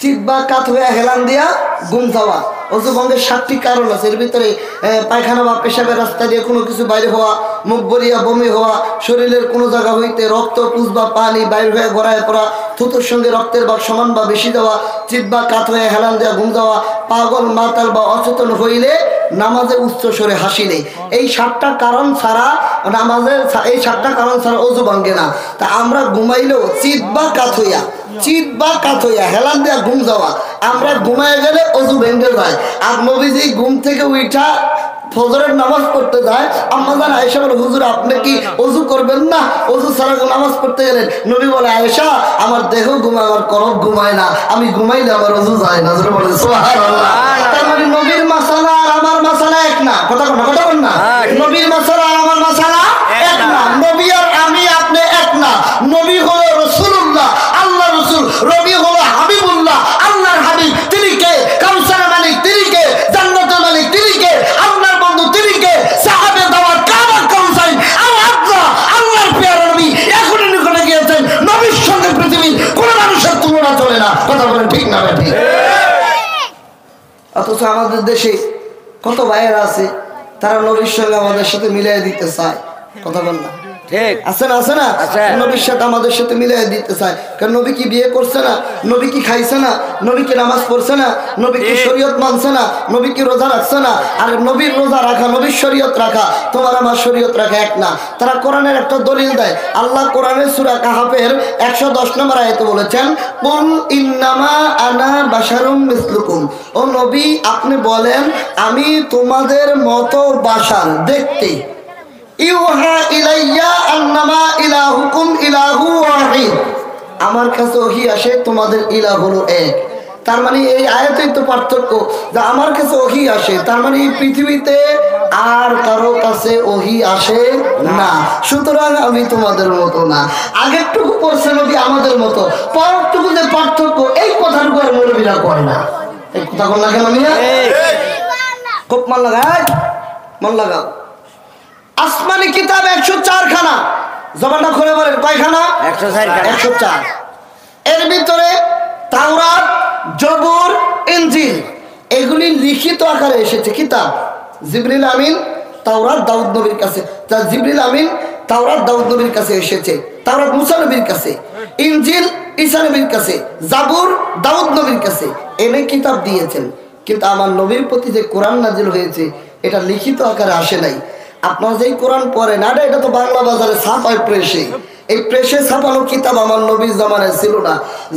চিত বা কাত হয়ে হেলান দিয়া ঘুম যাওয়া। অজু ভঙ্গের 7টি কারণ আছে। এর ভিতরে পায়খানা বা পেশাবের রাস্তা দিয়ে কোনো কিছু বাইরে হওয়া, মুখ বলিয়া বমি হওয়া, শরীরের কোনো জায়গা হইতে রক্ত পুষ বা পানি বাইর হয়ে গড়ায় পড়া, থুতুর সঙ্গে রক্তের ভাগ সমান বা বেশি দেওয়া, চিত বা কাত হয়ে হেলান দেওয়া ঘুম যাওয়া, পাগল মাতাল বা অচেতন হইলে নামাজে উচ্চ স্বরে হাসি নেই। এই 7টা কারণ ছাড়া নামাজের, এই 7টা কারণ ছাড়া অজু ভাঙ্গে না। তা আমরা ঘুমাইলেও চিত বা কাত হইয়া হেলান দেয়া ঘুম যাওয়া, আমরা ঘুমায় গেলে অজু ভেঙে যায়। আর নবীজি ঘুম থেকে উঠা ফজরের নামাজ পড়তে যায়, আম্মা জান আয়েশা বলে, হুজুর আপনি কি অজু করবেন না? অজু ছাড়া নামাজ পড়তে গেলেন? নবী বলে, আয়েশা আমার দেহ ঘুমায়, আমার কলব ঘুমায় না, আমি ঘুমাইলে আমার অজু যায় না। বলে সুবহানাল্লাহ। তার মানে নবীর মাসালা আর আমার মাসালা এক না। কথা বল না, নবীর মাসালা আর আমার মাসালা এক না। নবী আর আমি আপনি এক না। নবী হলো রাসূলুল্লাহ, আল্লাহ রাসূল। নবী হলো হাবিবুল্লাহ, আল্লাহর হাবিব। তিনি কে? কাউসারের মালিক তিনি কে? জান্নাতের মালিক তিনি কে? আল্লাহর বন্ধু তিনি কে? সাহাবে দাওয়াত কাবা কাউসাইন আর আল্লাহ, আল্লাহর প্রিয় নবী এখনই নিকটে গিয়েছেন। নবীর সঙ্গে পৃথিবীর কোন মানুষের তুলনা চলে না। কথা বলেন ঠিক না ঠিক? অথচ আমাদের দেশে কত ভাইয়েরা আছে, তারা নবীর সঙ্গে আমাদের সাথে মিলিয়ে দিতে চায়। কথা বল না ঠিক? আছে না? নবীর সাথে আমাদের সাথে মিলিয়ে দিতে চায়। কারণ নবী কি বিয়ে করছে না? নবী কি খাইছে না? নবী কি নামাজ পড়ছে না? নবী কি শরীয়ত মানছে না? নবী কি রোজা রাখছে না? আর নবীর রোজা রাখা, নবীর শরীয়ত রাখা, তোমার আমার শরীয়ত রাখা এক না। তারা কোরআনের একটা দলিল দেয়। আল্লাহ কোরআনের সূরা কাহাফের 110 নম্বর আয়াতে বলেছেন, কুল ইন্নামা আনা বাশারুম মিসলুকুম। ও নবী আপনি বলেন, আমি তোমাদের মতো বাশার, দেখতে। ইউহা ইলাইয়া আন্নামা ইলাহুকুম ইলাহু ওয়াহিদ। আমার কাছে ওহী আসে, তোমাদের ইলাহ হলো এক। তার মানে এই আয়াতেই তো পার্থক্য, যে আমার কাছে ওহী আসে, তার মানে এই পৃথিবীতে আর কারো কাছে ওহী আসে না। সুতরাং আমি তোমাদের মতো না। আগেরটুকু পড়ছে নবী আমাদের মতো, পরেরটুকু যে পার্থক্য, এই কথাটুকু আর মৌলবীরা কয় না। এই কথা কোন লাগে না মিয়া? খুব মন লাগায়, মন লাগাও। আসমানি কিতাব 104 খানা। জবানটা খুলে বলেন কয়খানা? 104। এর ভিতরে তাওরাত, জবুর, ইনজিল এগুলি লিখিত আকারে এসেছে কিতাব। জিবরিল আমিন তাওরাত দাউদ নবীর কাছে, তা জিবরিল আমিন তাওরাত দাউদ নবীর কাছে এসেছে। তাওরাত মুসা নবীর কাছে, ইনজিল ঈসা নবীর কাছে, জাবুর দাউদ নবীর কাছে এনে কিতাব দিয়েছেন। কিন্তু আমার নবীর প্রতি যে কোরআন নাজিল হয়েছে, এটা লিখিত আকারে আসে নাই। আপনারা যেই কোরআন পড়েন, এটা তো বাংলা বাজারে ছাপায় প্রেসে, এই প্রেসে ছাপানো কিতাব আমার নবীর জামানায় ছিল না।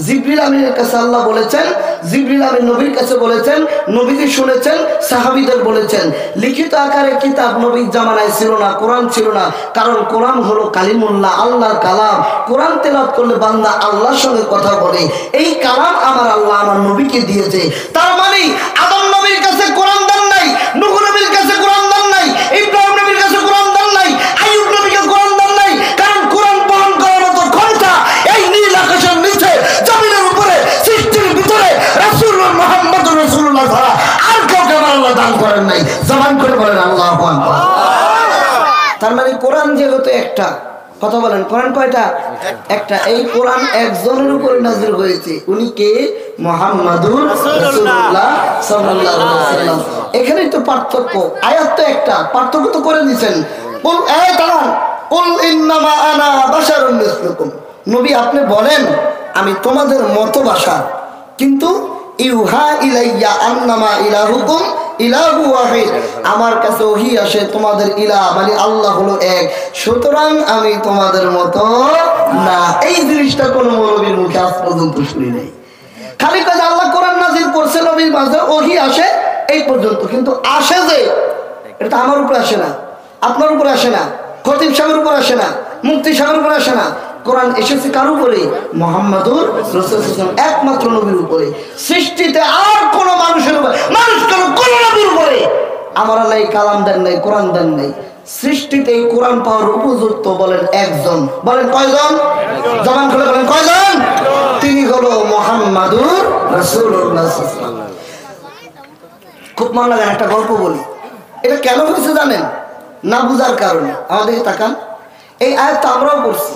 জিবরিল আমিনের কাছে আল্লাহ বলেছেন, জিবরিল আমিন নবীর কাছে বলেছেন, নবীজি শুনেছেন, সাহাবীদের বলেছেন। লিখিত আকারে কিতাব নবীর জামানায় ছিল না, কোরআন ছিল না। কারণ কোরআন হলো কালিমুল্লাহ, আল্লাহর কালাম। কোরআন তেলাওয়াত করলে বান্দা আল্লাহর সঙ্গে কথা বলে। এই কালাম আমার আল্লাহ আমার নবীকে দিয়েছে। তার মানে আদম নবীর কাছে কোরআন দেন নাই, নূহ নবীর কাছে কোরআন দেন নাই, ইব্রাহিম নবীর কাছে কোরআন দেন নাই, আইয়ুব নবীকে কোরআন দেন নাই। কারণ কোরআন বহন করার মতো ক্ষমতা এই নীল আকাশের নিচে, জমিনের উপরে, সৃষ্টির ভিতরে রাসূলুল্লাহ মুহাম্মদুর রাসূলুল্লাহ ছাড়া আর কাউকে আল্লাহ দান করেন নাই। জবান করে বলেন আল্লাহু আকবার। তার মানে কোরআন যেহেতু একটা, কথা বলেন কোরআন কয়টা? একটা। এই কোরআন একজনের উপর নাযিল হয়েছে, উনি কে? মুহাম্মাদুর রাসূলুল্লাহ সাল্লাল্লাহু আলাইহি ওয়াসাল্লাম। এখানেই তো পার্থক্য। আয়াত তো একটা, পার্থক্য তো করে দিয়েছেন। কুল কুল ইন্নামা আনা বাশারুম মিসলুকুম। নবী আপনি বলেন আমি তোমাদের মতো বাশার, কিন্তু ইউহা ইলাইয়া আন্নামা ইলাহুকুম ইলাহু ওয়াহিদ। আমার কাছে ওহী আসে, তোমাদের ইলাহ মানে আল্লাহ হলো এক, সুতরাং আমি তোমাদের মতো না। এই জিনিসটা কোন মৌলবীর মুখে আজ পর্যন্ত শুনি নাই। খালি কাজ আল্লাহ কোরআন নাযিল করছে, নবীর মাঝে ওহী আসে, এই পর্যন্ত। কিন্তু আসে যে, এটা আমার উপরে আসে না, আপনার উপরে আসে না, খতিব সাহেবের উপর আসে না, মুফতি সাহেবের উপর আসে না। কোরআন এসেছে কার উপরে? মুহাম্মাদুর রাসূলুল্লাহ, একমাত্র নবীর উপরে। সৃষ্টিতে আর কোন মানুষের উপরে, মানুষ কেন কোন নবীর উপরে আমার আল্লাহ কালাম দেন নাই, কোরআন দেন নাই। সৃষ্টিতে এই কোরআন পাওয়ার উপযুক্ত বলেন একজন। বলেন কয়জন? জবান খুলে বলেন কয়জন? তিনি হলো মুহাম্মাদুর রাসূলুল্লাহ। খুব মন লাগান একটা গল্প বলি। এটা কেন হয়েছে জানেন? না বুঝার কারণে। আমাদের তাকান, এই আয়াত তো আমরাও পড়ছি,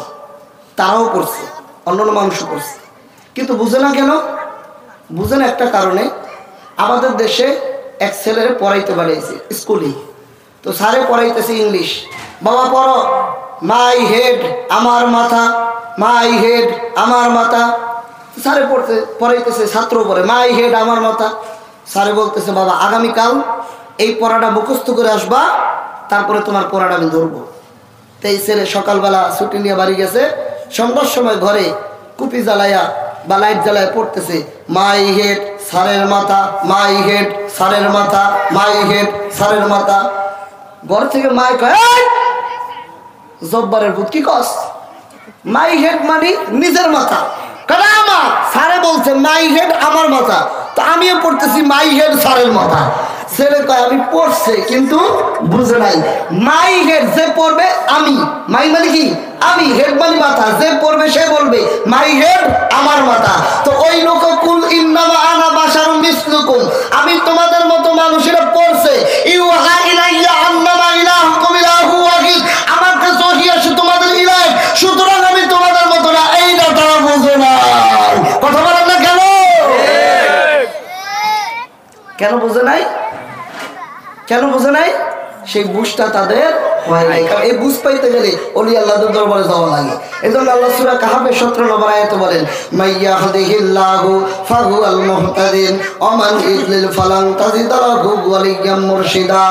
তারাও পড়ছে, অন্যান্য মানুষও পড়ছে। কিন্তু বুঝে না কেন? বুঝে না একটা কারণে, আমাদের দেশে এক ছেলেরে পড়াইতে পারিয়েছে স্কুলে, তো স্যারে পড়াইতেছে ইংলিশ, বাবা পড়ো, মাই হেড আমার মাথা, মাই হেড আমার মাথা। স্যারে পড়াইতেছে, ছাত্র পড়ে মাই হেড আমার মাথা। স্যারে বলতেছে বাবা আগামীকাল এই পড়াটা মুখস্থ করে আসবা, তারপরে তোমার পড়াটা আমি ধরবো। তো এই ছেলে সকালবেলা ছুটি নিয়ে বাড়ি গেছে, সন্ধ্যার সময় ঘরে কুপি জ্বালাইয়া বা লাইট জ্বালায় পড়তেছে মাই হেড স্যারের মাথা, মাই হেড স্যারের মাথা, মাই হেড স্যারের মাথা। ঘর থেকে মাই কয় জব্বারের ভূত কি কস, মাই হেড মানে নিজের মাথা, কারণ আমার স্যারে বলছে মাই হেড আমার মাথা, তো আমিও পড়তেছি মাই হেড স্যারের মাথা। ছেলে কয় আমি পড়ছে কিন্তু বুঝে নাই, মাই হেড যে পড়বে আমি, মাই মানে কি আমি, হেড মানে মাথা, যে পড়বে সে বলবে মাই হেড আমার মাথা। তো ওই লোক কুল ইন্নামা আনা বাশারুম মিসলুকুম, আমি তোমাদের মতো মানুষেরা পড়ছে ইউহা ইলাইয়া আন্নামা ইলাহুকুম ইলাহু ওয়াহিদ, আমার কাছে ওহী আসে তোমাদের ইলাহ, সুতরাং আমি তোমাদের মতো না। এইটা তারা বুঝে না। কথা বলেন না কেন? কেন বুঝে নাই? কেন বুঝে নাই? সেই বুঝটা তাদের হয় নাই। কারণ এই বুঝ পাইতে গেলে ওলি আল্লাহর দরবারে যাওয়া লাগে। এজন্য আল্লাহ সূরা কাহফের 17 নম্বর আয়াতে বলেন মাইয়াহদিহিল্লাহু ফাহুয়াল মুহতাদিন ওয়া মান ইদলিল ফালান তাজিদ লাহু ওয়ালিয়াম মুরশিদা।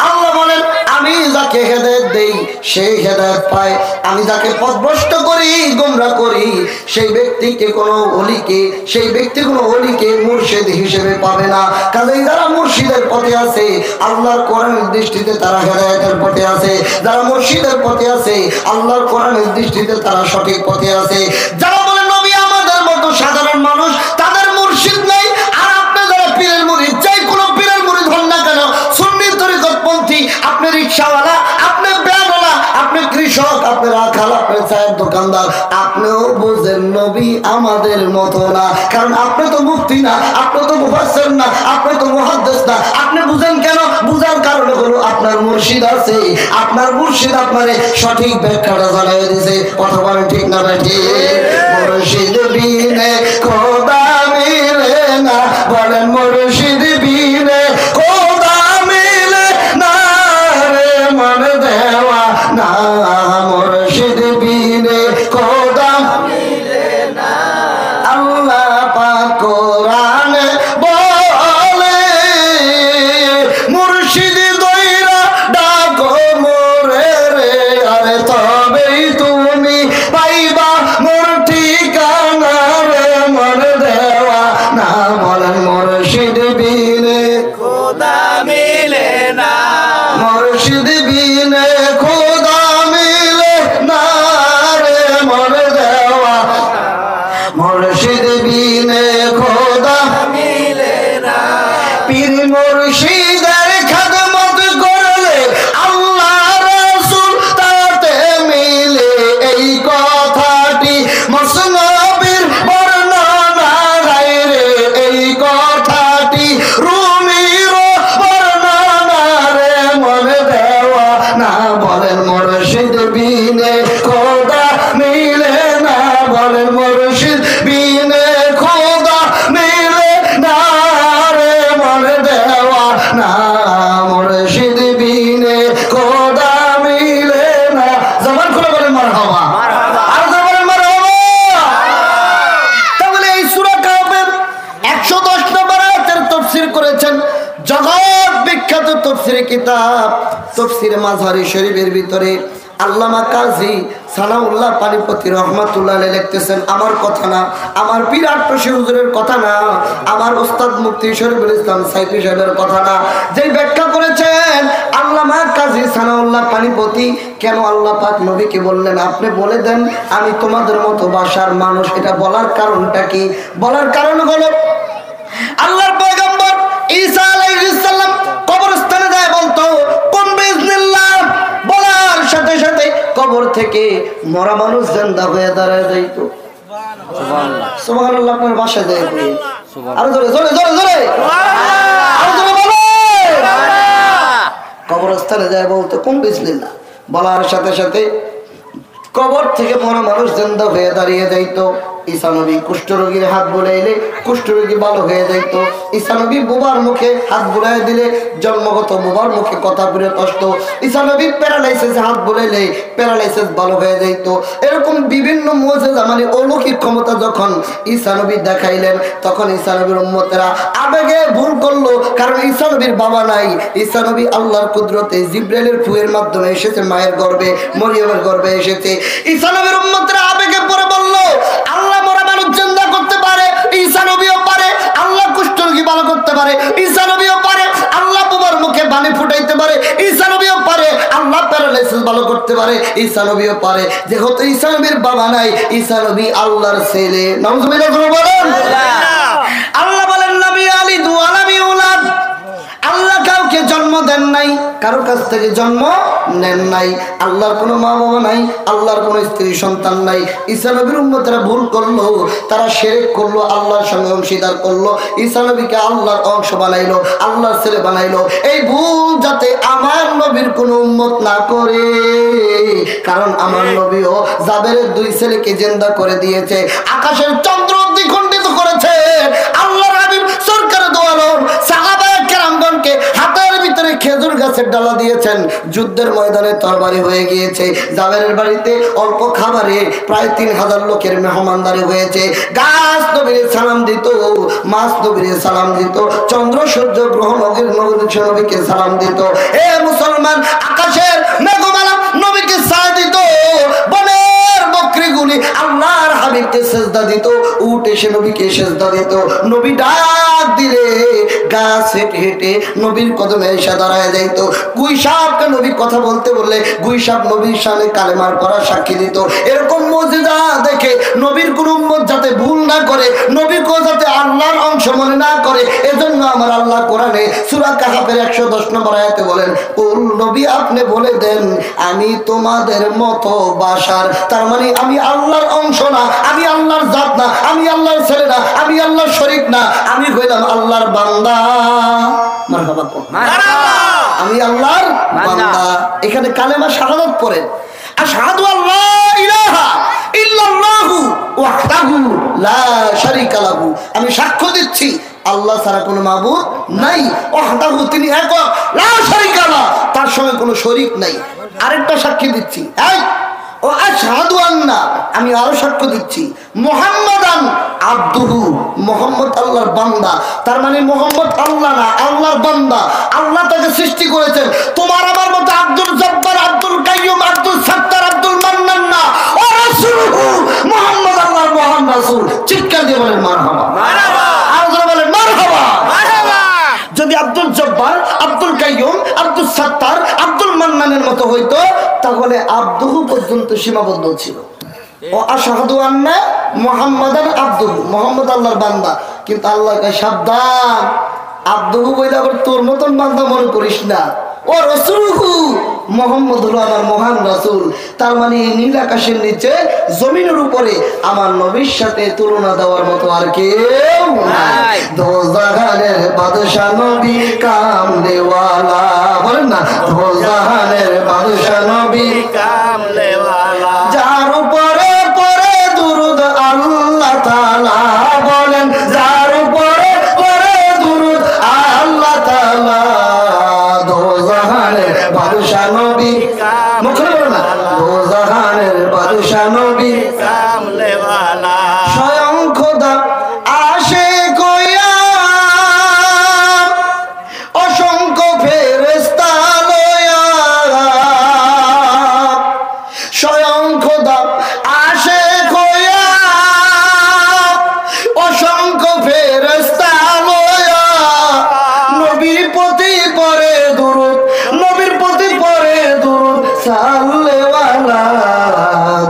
আল্লাহ বলেন আমি যাকে হেদায়েত দেই সেই হেদায়েত পায়, আমি যাকে পথভ্রষ্ট করি গোমরাহ করি সেই ব্যক্তিকে কোনো ওলিকে, সেই ব্যক্তি কোনো ওলিকে মুর্শিদ হিসেবে পাবে না। কাজেই যারা মুর্শিদের পথে আছে আল্লাহর কোরআনের দৃষ্টিতে তারা হেদায়েতের পথে আছে, যারা মুর্শিদের পথে আছে আল্লাহর কোরআনের দৃষ্টিতে তারা সঠিক পথে আছে। যারা বলে নবী আমাদের মতো সাধারণ মানুষ তাদের মুর্শিদ নাই, আর আপনি যারা পীরের মুরিদ, চাই কোনো পীরের মুরিদ হন না কেন, সুন্নি তরিকতপন্থী, আপনি রিকশাওয়ালা, আপনি ব্যানওয়ালা, আপনি কৃষক, আপনি রাখাল, আপনি চায়ের দোকানদার, আপনিও বুঝেন নবী আমাদের মতো না। কারণ আপনি তো মুফতি না, আপনি তো মুফাসসির না, আপনি তো মুহাদ্দিস না। আপনি বুঝেন কেন? বুঝার কারণ হলো আপনার মুর্শিদ আছে, আপনার মুর্শিদ আপনারে সঠিক ব্যাখ্যাটা জানাই দিয়েছে। কথা বলেন ঠিক না ঠিক? মুর্শিদ বিনে খোদা মিলে না, বলেন মুর্শিদ বিনে খোদা মিলে না রে মন দেওয়া না, মুর্শিদ বিনে খোদা মিলে না। আল্লাহ পাক কোরআনে বলে মুর্শিদ দইরা ডাকো মোরে রে, আরে তবেই তুমি পাইবা মোর ঠিকানা রে মন দেওয়া না, বলেন মুর্শিদ বিনে খোদা মিলে না, মুর্শিদ বিনে খোদা মিলে না রে মন দেওয়া, মুর্শিদ বিনে খোদা মিলে না। পীর মুর্শিদের খেদমত করলে আল্লাহ রাসূল তাতে মিলে, এই কথাটি মসনবীর বর্ণনা রে, এই কথাটি রুমির বর্ণনা রে মন দেওয়া না, বলেন মুর্শিদ বিনে খোদা মিলে না, বলেন মুর্শিদ বিনে খোদা মিলে না রে মন দেওয়া না, মুর্শিদ বিনে খোদা মিলে না। জবান খুলে বলেন মারহাবা, আর জবান মারহাবা। তাহলে এই সূরা কাহফের 110 নম্বর আয়াতের তাফসীর করেছেন জগৎ বিখ্যাত তাফসীরের কিতাব তাফসীর মাযহারি শরীফের ভিতরে আল্লামা কাজী সানাউল্লাহ পানিপতি রহমাতুল্লাহ আলাইহি লিখতেছেন, আমার কথা না, আমার পীর আট্টশী হুজুরের কথা না, আমার ওস্তাদ মুফতি শরীফুল ইসলাম সাইফি সাহেবের কথা না, যে ব্যাখ্যা করেছেন আল্লামা কাজী সানাউল্লাহ পানিপতি। কেন আল্লাহ পাক নবীকে বললেন আপনি বলে দেন আমি তোমাদের মতো বাসার মানুষ? এটা বলার কারণটা কি? বলার কারণ হলো আল্লাহর পয়গম্বর ঈসা আলাইহিস সালাম কবরস্থানে যায় বলতো কোন বিজনিল্লাহ, বলার সাথে সাথে কবর থেকে মরা মানুষ জিন্দা হয়ে দাঁড়ায় যাইত। সুবহানাল্লাহ, সুবহানাল্লাহ। আপনার বাসায় যায় সুবহানাল্লাহ, আরো জোরে জোরে জোরে জোরে আরো জোরে বলো সুবহানাল্লাহ। কবরস্থানে যায় বলতো কোন বিজনিল্লাহ, বলার সাথে সাথে কবর থেকে মরা মানুষ জিন্দা হয়ে দাঁড়িয়ে যাইত। ঈসা নবী কুষ্ঠরোগীর হাত বুলাইলে কুষ্ঠরোগী ভালো হয়ে যাইত। ঈসা নবী বোবার মুখে হাত বুলাই দিলে জন্মগত বোবার মুখে কথা বলে কষ্ট। ঈসা নবী প্যারালাইসিস হাত বুলাইলে প্যারালাইসিস ভালো হয়ে যাইত। এরকম বিভিন্ন মুজিজা মানে অলৌকিক ক্ষমতা যখন ঈসা নবী দেখাইলেন, তখন ঈসা নবীর উম্মতেরা আবেগে ভুল করলো, কারণ ঈসা নবীর বাবা নাই। ঈসা নবী আল্লাহর কুদরতে জিবরাইলের ফুয়ের মাধ্যমে এসেছে, মায়ের গর্ভে মরিয়মের গর্ভে এসেছে। ঈসা নবীর উম্মতেরা আবেগে পড়ে বলল, আল্লাহ মরা মানুষ জিন্দা করতে পারে, ঈসা নবীও পারে। আল্লাহ কুষ্ঠরোগী ভালো করতে পারে, ঈসা নবীও পারে। আল্লাহ বোবার মুখে পানি ফুটাইতে পারে, ঈসা নবীও পারে। আল্লাহ প্যারালাইসিস ভালো করতে পারে, ঈসা নবীও পারে। যেহেতু ঈসা নবীর বাবা নাই, ঈসা নবী আল্লাহর ছেলে। নাউজুবিল্লাহ বলেন। আল্লাহ বলেন নবী আলী দুআলামি উলাদ, আল্লাহ কাউকে জন্ম দেন নাই, কারো কাছ থেকে জন্ম নেন নাই। আল্লাহর কোনো মা বাবা নাই, আল্লাহর কোনো স্ত্রী সন্তান নাই। ঈসা নবীর উম্মতেরা ভুল করলো, তারা শিরক করলো, আল্লাহর সঙ্গে অংশীদার করলো, ঈসা নবীকে আল্লাহর অংশ বানাইলো, আল্লাহর ছেলে বানাইলো। এই ভুল যাতে আমার নবীর কোনো উম্মত না করে, কারণ আমার নবীও জাবেরের দুই ছেলেকে জিন্দা করে দিয়েছে, আকাশের চন্দ্র দ্বিখণ্ডিত করেছে। আল্লাহর হাবিব সরকার দো আলম সাহাবায়ে কেরামগণকে হাতের ভিতরে খেজুর গাছের ডালা দিয়েছেন, যুদ্ধের ময়দানে তরবারি হয়ে গিয়েছে। জাবেরের বাড়িতে অল্প খাবারে প্রায় 3000 লোকের মেহমানদারি হয়েছে। গাছ নবীর সালাম দিত, মাছ নবীর সালাম দিত, চন্দ্র সূর্য গ্রহ নবীকে সালাম দিত। এ মুসলমান, আকাশের মেঘমালা নবীকে সালাম দিত, বনের বকরিগুলি আল্লাহর হাবিবকে সেজদা দিত, উট এসে নবীকে সেজদা দিত। নবী ডাক দিলে গাছ হেঁটে হেঁটে নবীর কদমে এসে দাঁড়ায় যাইত। গুই সাপকে নবী কথা বলতে বললে গুই সাপ নবীর সামনে কালেমার পড়া সাক্ষী দিত। এরকম মুজিজা দেখে নবীর কোন উম্মত যাতে ভুল না করে, নবীকে যাতে আল্লাহর অংশ মনে না করে, এজন্য আমার আল্লাহ কোরআনে সূরা কাহাফের 110 নম্বর আয়াতে বলেন, কুল নবী আপনি বলে দেন আমি তোমাদের মতো বাশার। তার মানে আমি আল্লাহর অংশ না, আমি আল্লাহর জাত না, আমি আল্লাহর ছেলে না, আমি আল্লাহর শরীক না, আমি হইলাম আল্লাহর বান্দা। মারহাবা মারহাবা, আমি আল্লাহর বান্দা। এখানে কালেমা শাহাদাত পড়েন, আশহাদু আল্লা ইলাহা ইল্লাল্লাহু ওয়াহদাহু লা শারীকা লাহু, আমি সাক্ষ্য দিচ্ছি আল্লাহ ছাড়া কোনো মাবুদ নাই, ওয়াহদাহু তিনি একক, লা শারীকা লাহু তার সঙ্গে কোনো শরীক নাই। আরেকটা সাক্ষী দিচ্ছি, ও আশহাদু আন্না আমি আরো সাক্ষ্য দিচ্ছি মুহাম্মাদান আবদুহু, মুহাম্মদ আল্লাহর বান্দা। তার মানে মুহাম্মদ আল্লাহ না, আল্লাহর বান্দা। আল্লাহ তাকে সৃষ্টি করেছেন। তোমার আমার মতো আব্দুল জব্বার, আব্দুল কাইয়ুম, আব্দুল সাত্তার, আব্দুল মান্নান না, ও রাসূলুহু মুহাম্মদ আল্লাহর মহান রাসূল। চিৎকার দিয়ে বলেন মারহাবা মারহাবা, আর জোরে বলেন মারহাবা মারহাবা। যদি আব্দুল জব্বার, আব্দুল কাইয়ুম, আব্দুল সাত্তার, আব্দুল মান্নানের মতো হইতো, তাহলে আব্দুহু পর্যন্ত সীমাবদ্ধ ছিল। ও আশহাদু আন্না মুহাম্মাদান আবদুহু, মুহাম্মদ আল্লাহর বান্দা। কিন্তু আল্লাহ কয় সাবধান, আবদুহু বইলে আবার তোর মতন বান্দা মনে করিস না। ও রাসূলুহু, মুহাম্মদ হলো আমার মহান রাসূল। তার মানে নীল আকাশের নিচে জমিনের উপরে আমার নবীর সাথে তুলনা দেওয়ার মতো আর কেউ নাই। দোজাহানের বাদশা নবী কামলেওয়ালা, বলেন না দোজাহানের বাদশা নবী কামলেওয়ালা, যার উপরে পরে দুরুদ আল্লাহ তাআলা, বলেন যার উপরে পরে দুরুদ আল্লাহ তাআলা, দোজাহানের বাদশা নবী মুখে বলেন না দোজাহানের বাদশা নবী কামলেওয়ালা, স্বয়ং খোদা আসে কইয়া অসংখ্য ফেরেশতা লয়া, স্বয়ং খোদা আসে কইয়া অসংখ্য ফেরেশতা লয়া, নবীর প্রতি পড়ে দুরূদ, নবীর প্রতি পড়ে দুরূদ সাল্লেওয়ালা,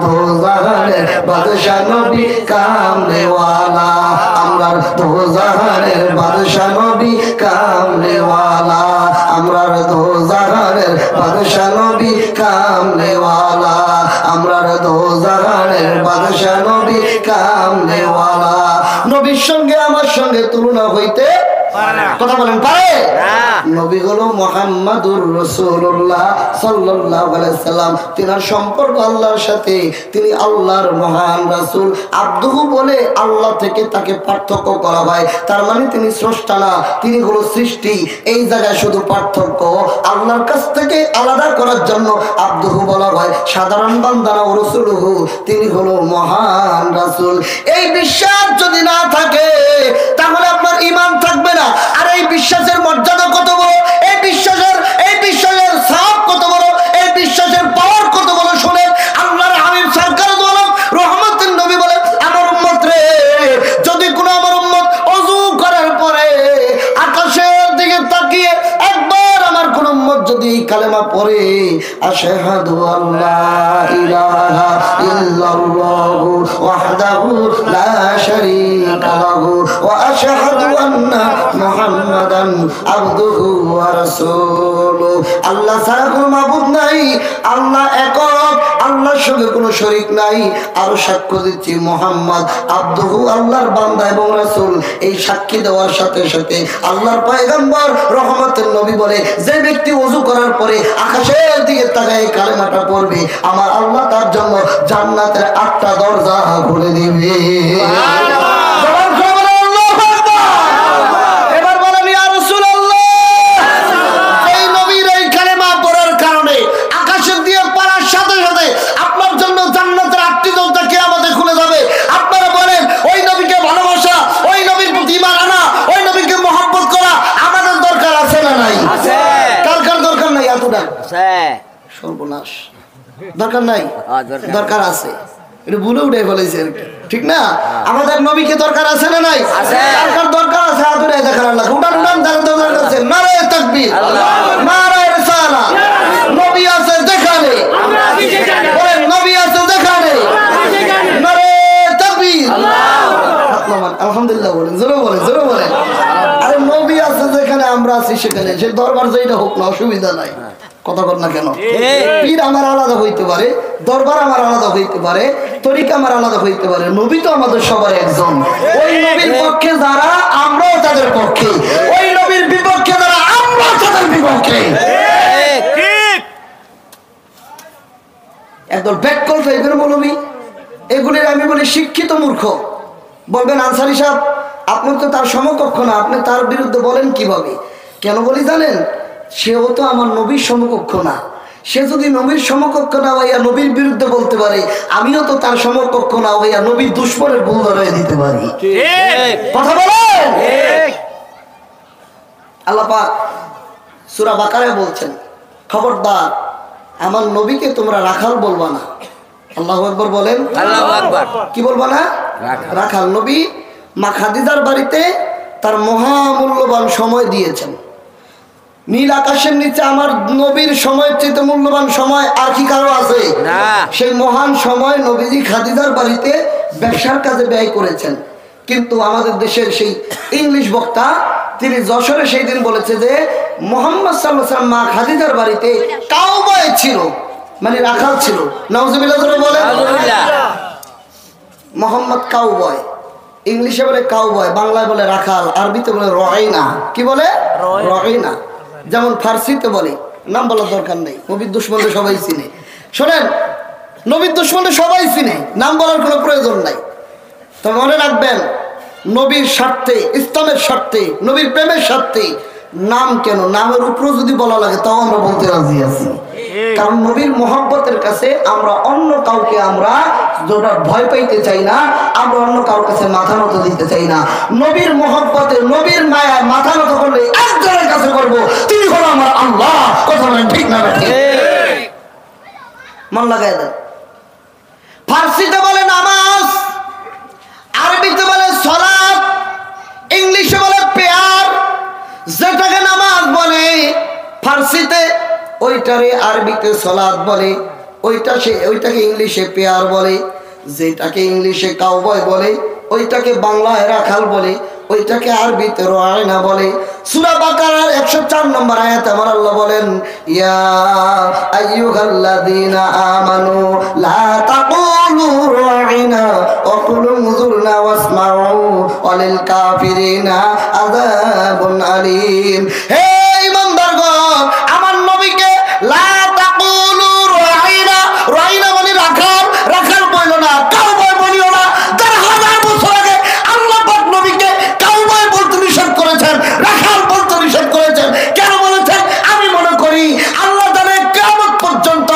দোজাহানের বাদশা নবী কামলেওয়ালা, আমরার দোজাহানের বাদশা নবী কামলেওয়ালা, আমরার দোজাহানের বাদশা নবী কামলেওয়ালা, আমরার দোজাহানের বাদশা নবী কামলেওয়ালা। নবীর সঙ্গে আমার সঙ্গে তুলনা হইতে কথা বলেন পারে? নবী হলো মুহাম্মাদুর রাসূলুল্লাহ সাল্লাল্লাহু আলাইহি সাল্লাম। তিনার সম্পর্ক আল্লাহর সাথে, তিনি আল্লাহর মহান রাসূল। আব্দুহু বলে আল্লাহ থেকে তাকে পার্থক্য করা হয়, তার মানে তিনি স্রষ্টা না, তিনি হলো সৃষ্টি। এই জায়গায় শুধু পার্থক্য, আল্লাহর কাছ থেকে আলাদা করার জন্য আব্দুহু বলা হয়। সাধারণ বান্দা না, রাসূলুহু, তিনি হলো মহান রাসূল। এই বিশ্বাস যদি না থাকে তাহলে আপনার ঈমান থাকবে না। আর এই বিশ্বাসের মর্যাদা কত বড়, এই বিশ্বাসের সওয়াব কত বড়, এই বিশ্বাসের পাওয়ার কত বড় শুনেন। আল্লাহর হাবিব সরকার দু আলম রহমতের নবী বলে, আমার উম্মত রে, যদি কোনো আমার উম্মত ওযু করার পরে আকাশের দিকে তাকিয়ে একবার আমার কোন উম্মত যদি কালেমা পড়ে, আশহাদু আল্লা ইলাহা ইল্লাল্লাহু ওয়াহদাহু লা শারীকা লাহু ওয়া আশহাদু আন্না মুহাম্মাদান আবদুহু ওয়া রাসূলুহু। আল্লাহ ছাড়া কোনো মাবুদ নাই, আল্লাহ একক, আল্লাহর সঙ্গে কোনো শরীক নাই। আর সাক্ষ্য দিচ্ছি মুহাম্মদ আবদুহু, আল্লাহর বান্দা এবং রাসূল। এই সাক্ষী দেওয়ার সাথে সাথে আল্লাহর পয়গম্বর রহমতের নবী বলে, যে ব্যক্তি ওযু করার পরে আকাশের দিকে তাকায় কালেমাটা পড়বে, আমার আল্লাহ তার জন্য জান্নাতের 8টা দরজা খুলে দিবে। এবার বলেন ইয়া রাসূলুল্লাহ, এই নবীর এই কালেমা পড়ার কারণে আকাশের দিয়ে পড়ার সাথে সাথে আপনার জন্য জান্নাতের 8টি দরজা কিয়ামতে খুলে যাবে। আপনারা বলেন, ওই নবীকে ভালোবাসা, ওই নবীর প্রতি ঈমান আনা, ওই নবীকে মহব্বত করা আমাদের দরকার আছে না নাই? আছে। কার কার দরকার নাই? এতটা আছে। সর্বনাশ, দরকার নাই? দরকার আছে। এটা ভুলে উঠে ফেলেছে আর কি, ঠিক না? আমাদের নবীকে দরকার আছে না নাই? কার কার দরকার আছে? আদরে দেখার আল্লাহ উঠান উঠান, যারা দরকার আছে নারায়ে তাকবীর, নারায়ে রিসালাহ। নবী আছে যেখানে, বলেন নবী আছে যেখানে, নারায়ে তাকবীর, আলহামদুলিল্লাহ বলেন, জোরে বলেন, জোরে বলেন। আরে নবী আছে যেখানে, আমরা আছি সেখানে। সে দরবার যেটা হোক না, অসুবিধা নাই। কথা বল না কেন? পীর আমার আলাদা হইতে পারে, দরবার আমার আলাদা হইতে পারে, তরিকা আমার আলাদা হইতে পারে, নবী তো আমাদের সবার একজন। ওই নবীর পক্ষে যারা, আমরাও তাদের পক্ষে। ওই নবীর বিপক্ষে যারা, আমরাও তাদের বিপক্ষে। একদল ব্যাককল টাইপের মৌলবী, এগুলির আমি বলি শিক্ষিত মূর্খ। বলবেন আনসারী সাহেব, আপনি তো তার সমকক্ষ না, আপনি তার বিরুদ্ধে বলেন কিভাবে? কেন বলি জানেন? সেও তো আমার নবীর সমকক্ষ না। সে যদি নবীর সমকক্ষ না হইয়া নবীর বিরুদ্ধে বলতে পারে, আমিও তো তার সমকক্ষ না হইয়া নবীর দুশমনের ভুল ধরাই দিতে পারি। কথা বলেন। আল্লাহ পাক সূরা বাকারায় বলছেন, খবরদার আমার নবীকে তোমরা রাখাল বলবা না। আল্লাহু আকবার বলেন। আল্লাহু আকবার। কি বলবা না? রাখাল। নবী মা খাদিজার বাড়িতে তার মহামূল্যবান সময় দিয়েছেন। নীল আকাশের নিচে আমার নবীর সময়ের চেয়ে মূল্যবান সময় আর কি কারো আছে? সেই মহান সময় নবীজি খাদিজার বাড়িতে ব্যবসার কাজে ব্যয় করেছেন। কিন্তু আমাদের দেশের সেই ইংলিশ বক্তা, তিনি যশোরে সেই দিন বলেছে যে মুহাম্মদ সাল্লাল্লাহু আলাইহি ওয়াসাল্লাম মা খাদিজার বাড়িতে কাউবয় ছিল, মানে রাখাল ছিল। নাউজুবিল্লাহ বলে। মুহাম্মদ কাউবয়, ইংলিশে বলে কাউবয়, বাংলায় বলে রাখাল, আরবিতে বলে রাইনা। কি বলে? রাইনা। যেমন ফার্সিতে বলে, নাম বলার দরকার নেই, নবীর দুশমনদের সবাই চিনে। শোনেন, নবীর দুশমনদের সবাই চিনে, নাম বলার কোনো প্রয়োজন নাই। তো মনে রাখবেন, নবীর স্বার্থে, ইসলামের স্বার্থে, নবীর প্রেমের স্বার্থে নাম কেন, নামের উপরও যদি বলা লাগে তাও আমরা বলতে রাজি আছি। কারণ নবীর মহব্বতের কাছে আমরা অন্য কাউকে আমরা যেটা ভয় পাইতে চাই না, আমরা অন্য কারোর কাছে মাথা নত দিতে চাই না। নবীর মহব্বতে, নবীর মায়ায় মাথা নত করলে একজনের কাছে করবো, তিনি হলো আমার আল্লাহ। কথা বলেন ঠিক না? মন লাগাই দেন। ফার্সিতে বলে নামাজ, আরবিতে বলে সালাত, ইংলিশে বলে পেয়ার। যেটাকে নামাজ বলে ফার্সিতে, ওইটারে আরবিতে সালাত বলে, ওইটাকে ইংলিশে পেয়ার বলে। যেটাকে ইংলিশে কাউবয় বলে, ওইটাকে বাংলায় রাখাল বলে, ওইটাকে আরবিতে রায়না বলে। সূরা বাকারার 104 নম্বর আয়াতে আমার আল্লাহ বলেন, ইয়া আইয়ুহাল্লাযীনা আমানু লা তাকুলু রাইনা ওয়া কুলু যুরনা ওয়াসমাউ ওয়ালিল কাফিরিনা আযাবুন আলিম। হে ঈমানদারগণ, আমার নবীকে লা তাকুলু রাইনা, রাইনা মানে রাখাল, রাখাল বইল না, কাউবয় বলিও না। ১,৫০০ বছর আগে আল্লাহ পাক নবীকে কাউবয় বলতে নিষেধ করেছেন, রাখাল বলতে নিষেধ করেছেন। কেন বলেছেন? আমি মনে করি আল্লাহ জানে কিয়ামত পর্যন্ত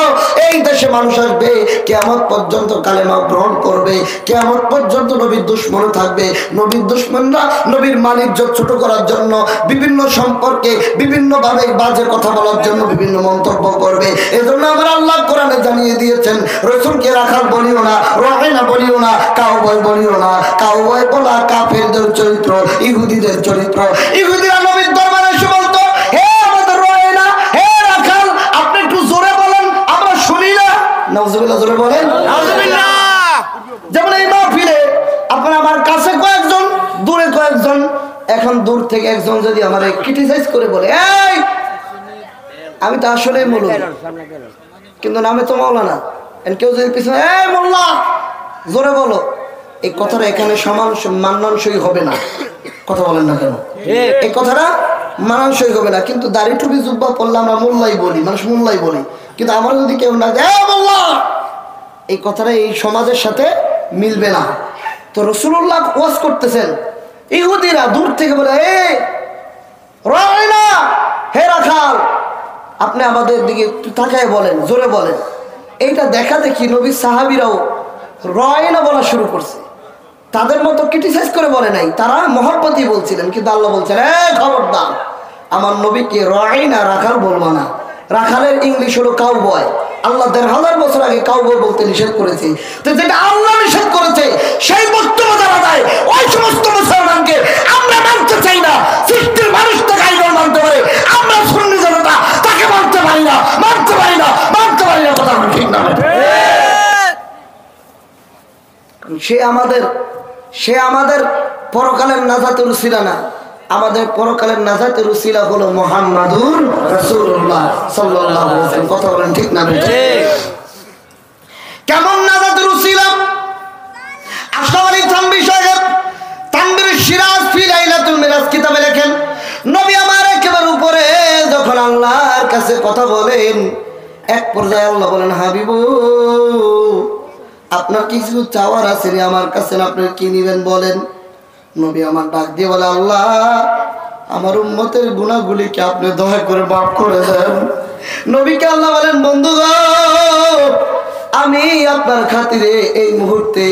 এই দেশে মানুষ আসবে, কিয়ামত পর্যন্ত কালেমা গ্রহণ করবে, কিয়ামত পর্যন্ত নবীর দুশমন থাকবে। নবীর দুশমনরা নবীর মানিজ্য ছোট করার জন্য বিভিন্ন সম্পর্কে বিভিন্ন ভাবে বাজে কথা বলার জন্য বিভিন্ন মন্তব্য করবে। এজন্য আমার আল্লাহ কোরআনে জানিয়ে দিয়েছেন, রাসূলকে রাখাল বলিও না, রাইনা বলিও না, কাউবয় বলিও না। কাউবয় বলা কাফেরদের চরিত্র, ইহুদিদের চরিত্র। ইহুদিরা নবীর দরবারে এসে বলতো, হে আমাদের রাইনা, হে রাখাল, আপনি একটু জোরে বলেন, আমরা শুনি না। নাউজুবিল্লাহ, জোরে বলেন নাউজুবিল্লাহ। যেমন এই মাহফিলে আপনারা আমার কাছে কয়েকজন, দূরে কয়েকজন। এখন দূর থেকে একজন যদি আমার ক্রিটিসাইজ করে বলে, এই আমি তো আসলে মৌলবি, কিন্তু নামে তো মাওলানা, কেউ যদি পিছনে এই মোল্লা জোরে বলো, এই কথাটা এখানে সমান মানানসই হবে না। কথা বলেন না কেন? এই কথাটা মানানসই হবে না। কিন্তু দাড়ি টুপি জুব্বা পড়লে আমরা মোল্লাই বলি, মানুষ মোল্লাই বলি। কিন্তু আমার যদি কেউ না দেয় মোল্লা, এই কথাটা এই সমাজের সাথে মিলবে না। তো রাসূলুল্লাহ ওয়াজ করতেছেন, ইহুদিরা দূর থেকে বলে, এ রাইনা, হে রাখাল, আপনি আমাদের দিকে একটু তাকায় বলেন, জোরে বলেন। এইটা দেখা দেখি নবীর সাহাবীরাও রাইনা বলা শুরু করছে। তাদের মতো ক্রিটিসাইজ করে বলে নাই, তারা মহব্বতই বলছিলেন। কিন্তু আল্লাহ বলছেন, এ খবরদার, আমার নবীকে রাইনা রাখাল বলবো না। রাখালের ইংলিশ হলো কাউবয়। আল্লাহ ১,৫০০ বছর আগে কাউবয় বলতে নিষেধ করেছে। তো যেটা আল্লাহ নিষেধ করেছে সেই বক্তব্য যারা দেয়, ওই সমস্ত মুসলমানকে আমরা মানতে চাই না। সৃষ্টির মানুষ তাকে আইডল মানতে পারে, আমরা সুন্নি জনতা তাকে মানতে পারি না, মানতে পারি না, মানতে পারি না। কথা ঠিক না? সে আমাদের পরকালের নাজাতের উসিলা না, আমাদের পরকালের নাজাতের উসিলা হলো মুহাম্মাদুর রাসূলুল্লাহ সাল্লাল্লাহু আলাইহি ওয়াসাল্লাম। কথা বলেন ঠিক না? কেমন নাজাতের উসিলা? আশরাফ আলী থানভী সাহেব তানবীর সিরাজ ফি লাইলাতুল মিরাজ কিতাবে লেখেন, নবী আমার একেবারে উপরে যখন আল্লাহর কাছে কথা বলেন, এক পর্যায়ে আল্লাহ বলেন, হাবিবু আপনার কিছু চাওয়ার আছে রে আমার কাছে, আপনি কি নিবেন বলেন। নবী আমার ডাক দিয়ে বলে, আল্লাহ আমার উম্মতের গুনাহগুলিকে আপনি দয়া করে মাফ করে দেন। নবীকে আল্লাহ বলেন, বন্ধু গো, আমি আপনার খাতিরে এই মুহূর্তে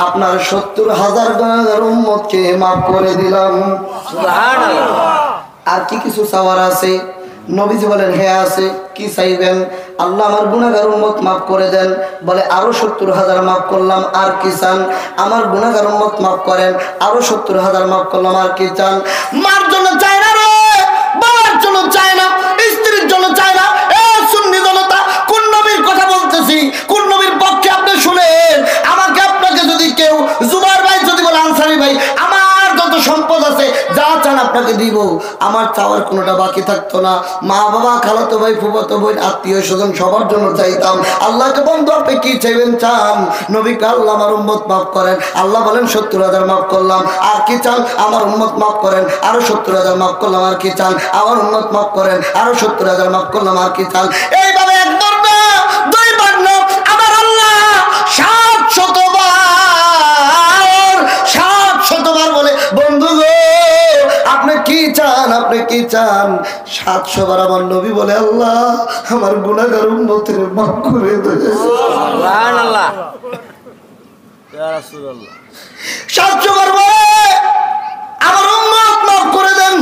আপনার ৭০,০০০ গুনাহগার উম্মতকে মাফ করে দিলাম। সুবহানাল্লাহ। আর কি কিছু চাওয়ার আছে? নবীজি বলেন, হ্যাঁ আছে। কি চাইবেন? আল্লাহ আমার গুনাহগার উম্মত মাফ করে দেন। বলে, আরো ৭০,০০০ মাফ করলাম, আর কি চান? আমার গুনাহগার উম্মত মাফ করেন, আরো ৭০,০০০ মাফ করলাম, আর কি চান? মার জন্য চায় না রে, বাবার জন্য চায় না, স্ত্রীর জন্য চায় না। এ সুন্নি জনতা, কোন নবীর কথা বলতেছি, কোন নবীর পক্ষে আপনি শুনেন? আমাকে আপনাকে যদি কেউ, জুবাইর ভাই যদি বলে, আনসারী ভাই, আমার যত সম্পদ আছে যা চান আপনাকে দিব, আমার চাওয়ার কোনোটা বাকি থাকতো না। মা বাবা, খালাতো ভাই, ফুফাতো বোন, আত্মীয় স্বজন সবার জন্য চাইতাম। আল্লাহকে বন্ধু আপনি কি চাইবেন? চান নবীকে আল্লাহ আমার উম্মত মাফ করেন। আল্লাহ বলেন, ৭০,০০০ মাফ করলাম, আর কি চান? আমার উম্মত মাফ করেন, আরো ৭০,০০০ মাফ করলাম, আর কি চান? আমার উম্মত মাফ করেন, আরো ৭০,০০০ মাফ করলাম, আর কি চান? এইভাবে একবার না, দুইবার না, আমার আল্লাহ ৭০০ বার বলে, বন্ধু গো আপনি কি চান, আপনি কি চান? ৭০০ বার আমার নবী বলে, আল্লাহ আমার গুনাহগার উম্মতের মাফ করে দেন। সুবহানাল্লাহ, ইয়া রাসূলুল্লাহ। ৭০০ বার বলে আমার উম্মত মাফ করে দেন।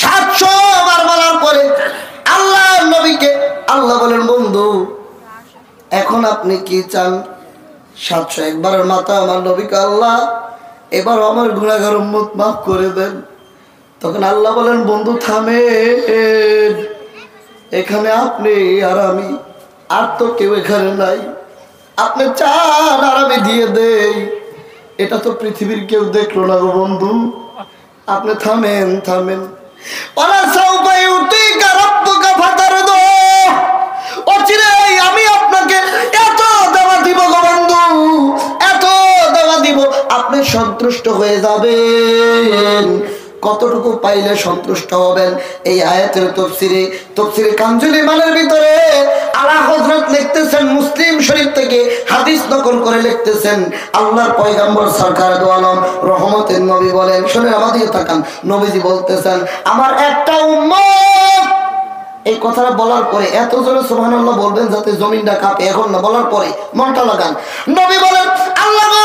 ৭০০ বার বলার পরে আল্লাহ নবীকে আল্লাহ বলেন, বন্ধু এখন আপনি কি চান? ৭০১ বারের মাথা আমার নবীকে, আল্লাহ এবার আমার গুনাহগার উম্মত মাফ করে দেন। তখন আল্লাহ বলেন, বন্ধু থামেন, এখানে আপনি আর আমি, আর তো কেউ এখানে নাই। আপনি চান আর আমি দিয়ে দেই, এটা তো পৃথিবীর কেউ দেখলো না গো বন্ধু। আপনি থামেন, থামেন। আমি আপনাকে এত দেওয়া দিব গো বন্ধু, এত দেওয়া দিব, আপনি সন্তুষ্ট হয়ে যাবেন। কতটুকু পাইলে সন্তুষ্ট হবেন? এই আয়াতের তফসিরে কানজুল ইমানের ভিতরে আলা হযরত লিখতেছেন, মুসলিম শরীফ থেকে হাদিস নকল করে লিখতেছেন, আল্লাহর পয়গম্বর সরকার দু আলম রহমতের নবী বলেন, শুনে আমাদের তাকান, নবীজি বলতেছেন, আমার একটা উম্মত, এই কথাটা বলার পরে এত জোরে সুবহানাল্লাহ বলবেন যাতে জমিনটা কাঁপে, এখন না, বলার পরে মনটা লাগান। নবী বলেন, আল্লাহ গো,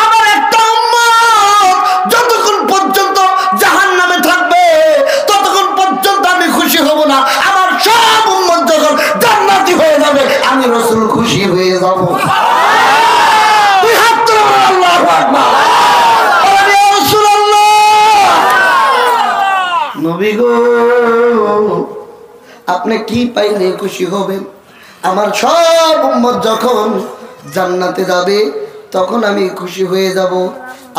আমার একটা উম্মত যতক্ষণ পর্যন্ত জাহান্নামে থাকবে ততক্ষণ পর্যন্ত আমি খুশি হব না। আমার সব উম্মত যখন জান্নাতি হয়ে যাবে আমি রাসূল খুশি হয়ে যাব। দুই হাত তুলে বলেন আল্লাহু আকবার। বলেন ইয়া রাসূলুল্লাহ, নবী গো, আপনি কি পাইলে খুশি হবেন? আমার সব উম্মত যখন জান্নাতে যাবে তখন আমি খুশি হয়ে যাব।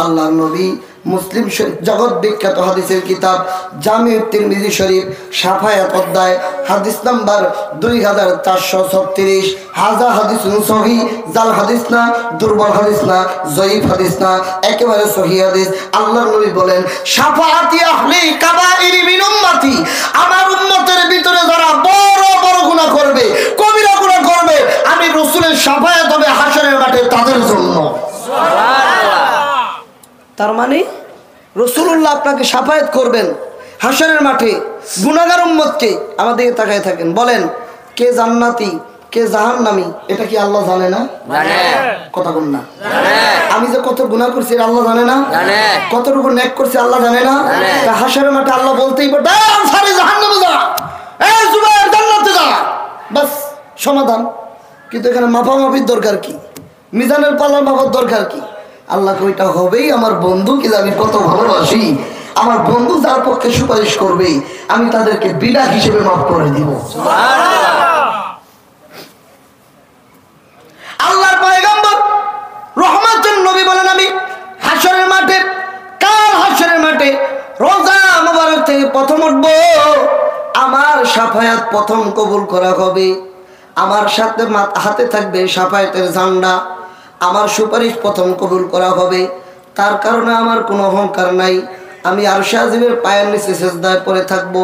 আল্লাহর নবী মুসলিম শরীফ, জগৎ বিখ্যাত হাদিসের কিতাব জামিউ তিরমিজি শরীফ, শাফায়াত অধ্যায়, হাদিস নাম্বার 2436, হাজা হাদিস সহিহ, জাল হাদিস না, দুর্বল হাদিস না, জয়ীফ হাদিস না, একেবারে সহিহ হাদিস। আল্লাহর নবী বলেন, শাফাআতি আহলি কাবাইরি মিন উম্মতি, আমার উম্মতের ভিতরে যারা বড় বড় গুনাহ করবে, কবিরা গুনাহ করবে, আমি রাসূলের শাফায়াত হবে হাশরের মাঠে তাদের জন্য। সুবহানাল্লাহ। তার মানে রাসূলুল্লাহ আপনাকে শাফায়াত করবেন হাশরের মাঠে গুনাহগার উম্মতকে। আমাদের তাকায় থাকেন, বলেন কে জান্নাতি কে জাহান্নামী এটা কি আল্লাহ জানে না? জানে। কথা বল না, জানে। আমি যে কত গুনাহ করছি আল্লাহ জানে না? জানে। কতটুকু নেক করছি আল্লাহ জানে না? জানে। তা হাশরের মাঠে আল্লাহ বলতেই পারে, আনসারী জাহান্নামে যা, এই জুবায়ের জান্নাতে যা, বাস সমাধান। কিন্তু এখানে মাপামাপির দরকার কি? মিজানের পাল্লা মাপার দরকার কি? আল্লাহ কইটা হবেই আমার বন্ধুকে আমি কত ভালোবাসি, আমার বন্ধু যার পক্ষে সুপারিশ করবে আমি তাদেরকে বিনা হিসেবে মাফ করে দিব। আল্লাহর পয়গম্বর রহমতের নবী বলেন, আমি হাশরের মাঠে, কাল হাশরের মাঠে রোজা মুবারক থেকে প্রথম উঠবো, আমার শাফায়াত প্রথম কবুল করা হবে, আমার সাথে হাতে থাকবে শাফায়াতের ঝান্ডা, আমার সুপারিশ প্রথম কবুল করা হবে। তার কারণে আমার কোনো অহংকার নাই, আমি আরশে আজিমের পায়ের নিচে সিজদায় পড়ে থাকবো।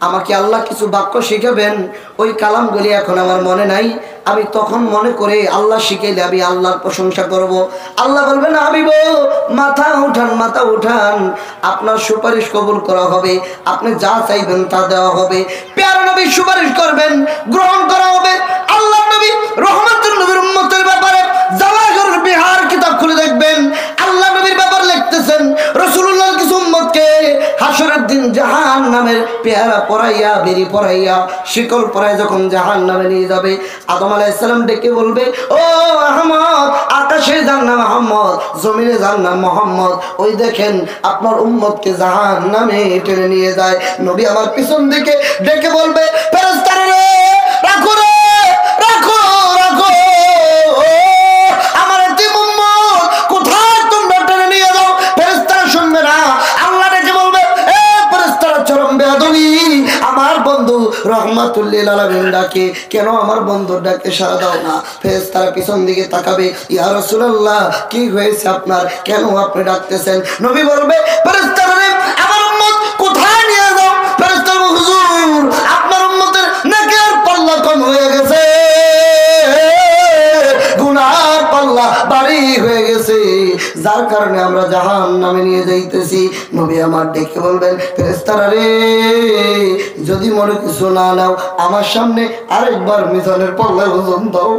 আমাকে আল্লাহ কিছু বাক্য শিখাবেন, ওই কালামগুলি এখন আমার মনে নাই, আমি তখন মনে করে আল্লাহ শিখাইলে আমি আল্লাহর প্রশংসা করব। আল্লাহ বলবেন, হাবিব মাথা উঠান, মাথা উঠান, আপনার সুপারিশ কবুল করা হবে, আপনি যা চাইবেন তা দেওয়া হবে। প্যারা নবী সুপারিশ করবেন, গ্রহণ করা হবে। আল্লাহ নবী রহমতের নবীর উম্মতের ব্যাপারে জাওয়াহিরুল বিহার কিতাব খুলে দেখবেন, আল্লাহ নবীর ব্যাপার লিখতেছেন, রাসূলুল্লাহর কিছু উম্মতকে হাশরের দিন জাহান্নামের পেয়ারা পরাইয়া, বেরি পরাইয়া, শিকল পরাইয়া যখন জাহান্নামে নিয়ে যাবে, আদম আলাইহিস সালাম ডেকে বলবে, ও আহমদ, আকাশে যান না মুহাম্মদ, জমিনে যান না মুহাম্মদ, ওই দেখেন আপনার উম্মতকে জাহান্নামে টেনে নিয়ে যায়। নবী আমার পিছন দিকে ডেকে বলবে, ফেরেশতারা রে, রাখো রে, রাখো রাখো, আমার এতিম উম্মত কোথায় তোমরা টেনে নিয়ে যাও। ফেরেশতারা শুনবে না, আল্লাহ ডেকে বলবে, এ ফেরেশতারা চরম বেয়াদবি, আমার বন্ধু রহমাতুল লিল আলামিন ডাকে, কেন আমার বন্ধুর ডাকে সাড়া দাও না? ফেরেশতারা পিছন দিকে তাকাবে, ইয়া রাসূলুল্লাহ কি হয়েছে আপনার, কেন আপনি ডাকতেছেন? নবী বলবে, ফেরেশতারা রে, আমার উম্মত কোথায় নিয়ে যাও? ফেরেশতারা বলবে, হুজুর আপনার উম্মতের নেকের পাল্লা কম হয়ে গেছে, গুনার পাল্লা ভারী হয়ে গেছে, যার কারণে আমরা জাহান্নামে নিয়ে যাইতেছি। নবী আমার ডেকে বলবেন, ফেরেশতারা রে, যদি মনে কিছু না নাও, আমার সামনে আরেকবার মিজানের পাল্লায় ওজন দাও।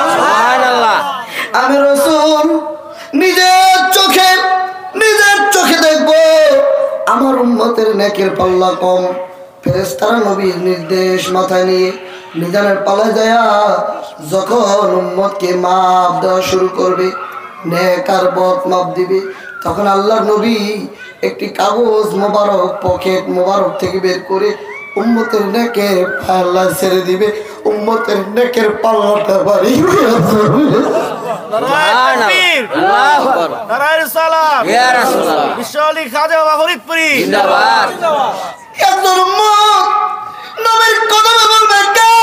সুবহানাল্লাহ। আমি রাসূল নিজের চোখে দেখবো আমার উম্মতের নেকের পাল্লা কম। ফেরেশতারা নবীর নির্দেশ মাথায় নিয়ে মিজানের পাল্লায় যায়া যখন উম্মতকে মাপ দেওয়া শুরু করবে, নেক আর বদ মাপ দিবে, তখন আল্লাহর নবী একটি কাগজ মোবারক, পকেট মোবারক থেকে বের করে উম্মতের নেকের পাল্লা ছেড়ে দিবে, উম্মতের নেকের পাল্লাটা বাড়ি হয়ে যাবে। একজন উম্মত নবীর কদমে বলবে, কে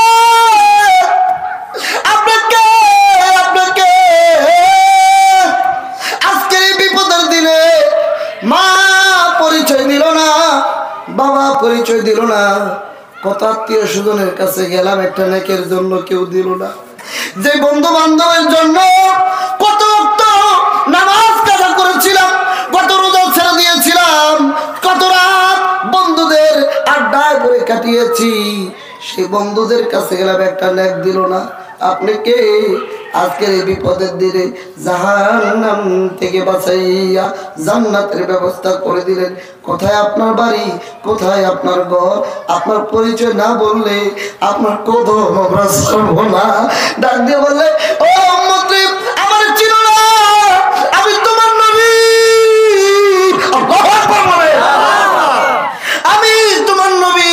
আপনাকে, আপনাকে আজকের এই বিপদের দিনে মাপ পরিচয় দিল না, বাবা পরিচয় দিল না, কত আত্মীয় স্বজনের কাছে গেলাম একটা নেকের জন্য কেউ দিল না। যে বন্ধু বান্ধবের জন্য কত নামাজ কাজা করেছিলাম, কত রোজা ছেড়ে দিয়েছিলাম, কত রাত বন্ধুদের আড্ডায় করে কাটিয়েছি, সেই বন্ধুদের কাছে গেলাম একটা নেক দিল না। আপনি কে? আজকের এই বিপদের দিনে জাহান্নাম থেকে বাঁচাইয়া জান্নাতের ব্যবস্থা করে দিলেন। কোথায় আপনার বাড়ি, কোথায় আপনার ঘর? আপনার পরিচয় না বললে আপনার কদম আমরা ছাড়বো না। ডাক দিয়ে বললে, ও উম্মতি, আমার চিনো না, আমি তোমার নবী। আল্লাহু আকবার বলে, আমি তোমার নবী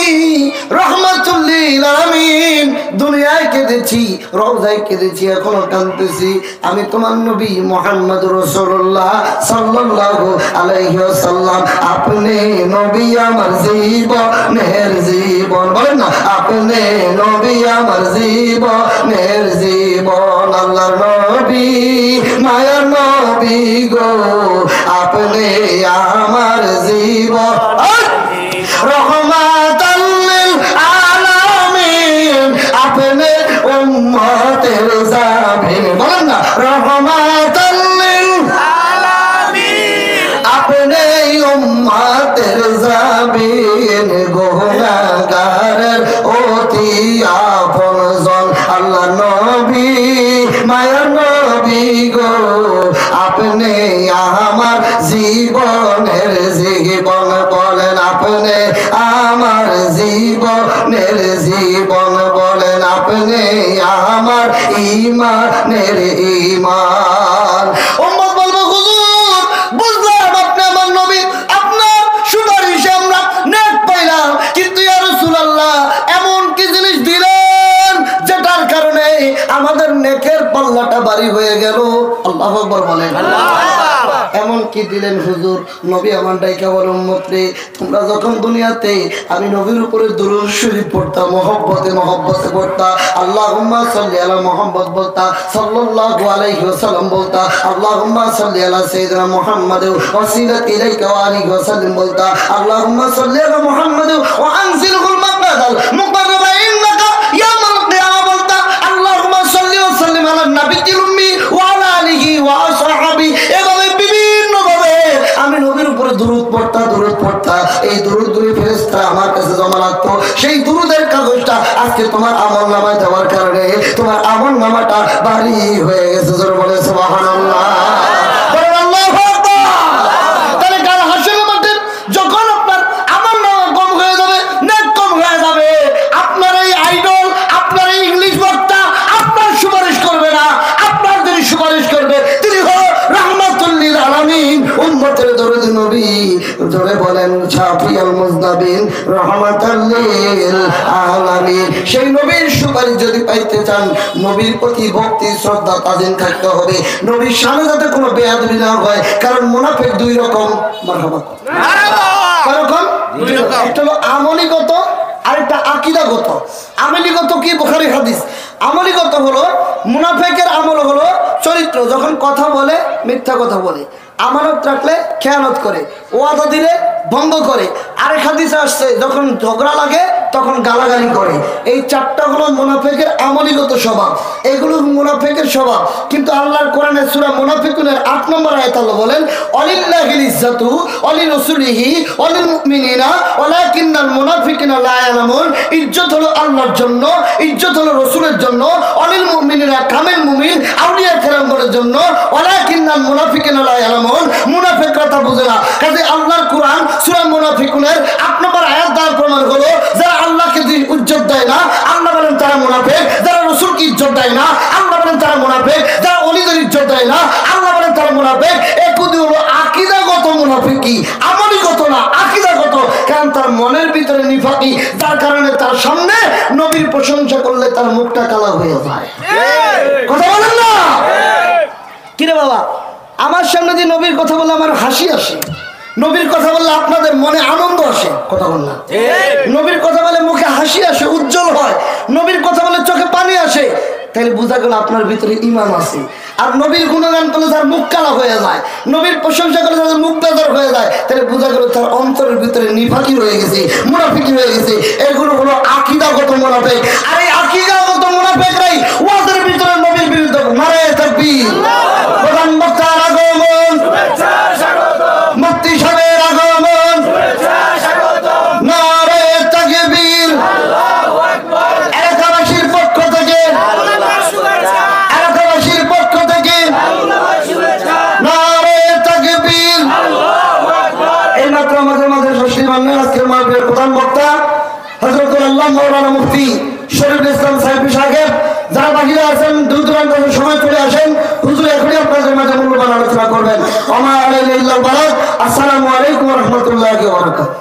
রাহমাতুল লিল আলামিন। দুনিয়ায় কেঁদেছি, রওজায় কেঁদেছি, এখনো কাঁদতেছি। আমি তোমার নবী মুহাম্মদ রাসূলুল্লাহ সাল্লাল্লাহু আলাইহি ওয়াসাল্লাম। আপনি নবী আমার জীবনের জীবন, বলেন না, আপনি নবী আমার জীবনের জীবন। আল্লাহর নবী, মায়ার নবী গো, আপনি আমার জীবন। রহমাতাল লিল আলামিন, আপনি উম্মতের জামিন, বলেন না, রহমাতাল লিল আলামিন, আপনি উম্মতের জামিন, গুনাহগারের অতি আপনজন। আল্লাহ নবী, মায়ার নবী গো, আপনি আমার জীবনের জীবন। বলেন, আপনি আমার জীবনের জীবন। বলেন, আপনি আমার ঈমানের ঈমান। উম্মত বলবো, হুজুর বুঝলাম আপনি আমার নবী, আপনার সুপারিশে আমরা নেক পাইলাম, কিন্তু ইয়া রাসূলুল্লাহ এমন কি জিনিস দিলেন যেটার কারণে আমাদের নেকের পাল্লাটা ভারী হয়ে গেল? আল্লাহু আকবার বলেন। এমন কি দিলেন হুজুর? নবী আমার ডাইকা বলে, উম্মত রে, তোমরা যখন দুনিয়াতে আমি নবীর উপরে দুরূদ শরীফ পড়তাম, মহব্বতে মহব্বতে পড়তা, আল্লাহুম্মা সাল্লি আলা মুহাম্মদ বলতা, সাল্লাল্লাহু আলাইহি ওয়াসাল্লাম বলতা, আল্লাহুম্মা সাল্লি আলা সাইয়্যিদিনা মুহাম্মাদ ওয়াসিলাতি ইলাইকা ওয়া আলিহি ওয়াসাল্লাম বলতা, আল্লাহুম্মা সাল্লি আলা মুহাম্মাদ ওয়া আনজিলহুল মাকদাল মুকাররাবা ইন্নাকা ইয়াউমাল কিয়ামা বলতা, আল্লাহুম্মা সাল্লি ওয়া সাল্লিম আলা নাবিয়্যিল উম্মি ওয়া আলা আলিহি ওয়া আসহাবি। এভাবে বিভিন্ন ভাবে আমি নবীর উপরে দুরূদ পড়তা। এই দুরূদগুলি ফেরেশতা আমার কাছে জমা রাখতো। সেই দুরূদের কাগজটা আজকে তোমার আমলনামায় দেওয়ার কারণে তোমার আমলনামাটা ভারী হয়ে গেছে। জোরে বলে সুবহানাল্লাহ। বলেন আল্লাহু আকবার। তাহলে কাল হাসরের মাঠে যখন আপনার আমলনামা কম হয়ে যাবে, নেক কম হয়ে যাবে, আপনার এই আইডল, আপনার এই ইংলিশ বক্তা আপনার সুপারিশ করবে না। আপনার যিনি সুপারিশ করবে তিনি হলো রাহমাতুল লিল আলামিন, উম্মতের দরদি নবী। জোরে বলেন, শাফিউল মুজনাবিন, রাহমাতুল লিল আলামিন। সেই নবীর সুপারিশ যদি পাইতে চান, নবীর প্রতি ভক্তি শ্রদ্ধা তাজিম থাকতে হবে। নবীর সামনে যাতে কোনো বেয়াদবি না হয়, কারণ মুনাফিক দুই রকম। মারহাবা। কয় রকম? একটা হলো আমলিগত, আরেকটা আকীদাগত। আমলিগত কি? বুখারী হাদিস। আমলিগত হলো মুনাফিকের আমল হলো চরিত্র, যখন কথা বলে মিথ্যা কথা বলে, আমানত রাখলে খেয়ানত করে, ওয়াদা দিলে ভঙ্গ করে। আরেক হাদিসে আসছে যখন ঝগড়া লাগে তখন গালাগালি করে। এই চারটা হলো মুনাফিকের আমলিগত স্বভাব, এগুলো মুনাফিকের স্বভাব। কিন্তু আল্লাহর কোরআনে সূরা মুনাফিকুনের 8 নম্বর আয়াত আল্লাহ বলেন, অলিল্লাহিল ইজ্জাতু ওয়ালিরাসূলিহি ওয়ালিল মুমিনিনা ওয়ালাকিন্নাল মুনাফিকিনা লা ইয়ালামুন। ইজ্জত হলো আল্লাহর জন্য, ইজ্জত হলো রাসূলের জন্য, অলিল মুমিনিনা কামেল মুমিন আউলিয়া কেরামদের জন্য, ওয়ালাকিন্নাল মুনাফিকিনা লা ইয়ালামুন। মুনাফিকরা তা বুঝে না। কাজে আল্লাহর কোরআন সূরা মুনাফিকুনের 8 নম্বর আয়াত দ্বারা প্রমাণ হলো, যারা আল্লাহকে ইজ্জত দেয় না আল্লাহ বলেন তারা মুনাফিক, যারা রাসূলকে ইজ্জত দেয় না আল্লাহ বলেন তারা মুনাফিক, যারা ওলিদের ইজ্জত দেয় না আল্লাহ বলেন তারা মুনাফিক। একুদি হলো আকীদাগত মুনাফিকি, আমলিগত না, আকীদাগত। কারণ তার মনের ভিতরে নিফাকি, যার কারণে তার সামনে নবীর প্রশংসা করলে তার মুখটা কালা হয়ে যায়। কথা বলেন না? কিরে বাবা, আমার সামনে যে নবীর কথা বললে আমার হাসি আসে, নবীর কথা বললে আপনাদের মনে আনন্দ আসে। কথা বল না? নবীর কথা বলে মুখে হাসি আসে, উজ্জ্বল হয়। নবীর কথা বলে চোখে পানি আসে। তাহলে বোঝা গেল আপনার ভিতরে ঈমান আছে। আর নবীর গুণগান করলে তার মুখ কালা হয়ে যায়, নবীর প্রশংসা করলে তার মুখ বেজার হয়ে যায়, তাহলে বোঝা গেল তার অন্তরের ভিতরে নিফাকি হয়ে গেছে, মুনাফিকি হয়ে গেছে। এগুলো হলো আকীদাগত মুনাফিক। আর এই আকীদাগত মুনাফিকরাই ওয়াজের ভিতরে নবীর বিরুদ্ধে নারায়ে তাকবীর, প্রধান বক্তার আগমন, মুফতি সাহেবের আগমন, নারায়ে তাকবীর, এলাকাবাসীর পক্ষ থেকে, এলাকাবাসীর পক্ষ থেকে নারায়ে তাকবীর। এইমাত্র আমাদের মাঝে ষষ্ঠী বাংলার আজকের মাহফিলের প্রধান বক্তা হযরত আল্লাহ মাওলানা মুফতি শরীফুল ইসলাম সাহেব সাহেব, যারা বাহিরে আছেন দূর দূরান্ত থেকে সময় চলে আসেন, হুজুর এখনই আপনাদের মাঝে মূল্যবান আলোচনা করবেন। ওয়া মা আলাইনা ইল্লাল বালাগ। আসসালামু আলাইকুম ওয়া রাহমাতুল্লাহি ওয়া বারাকাতুহু।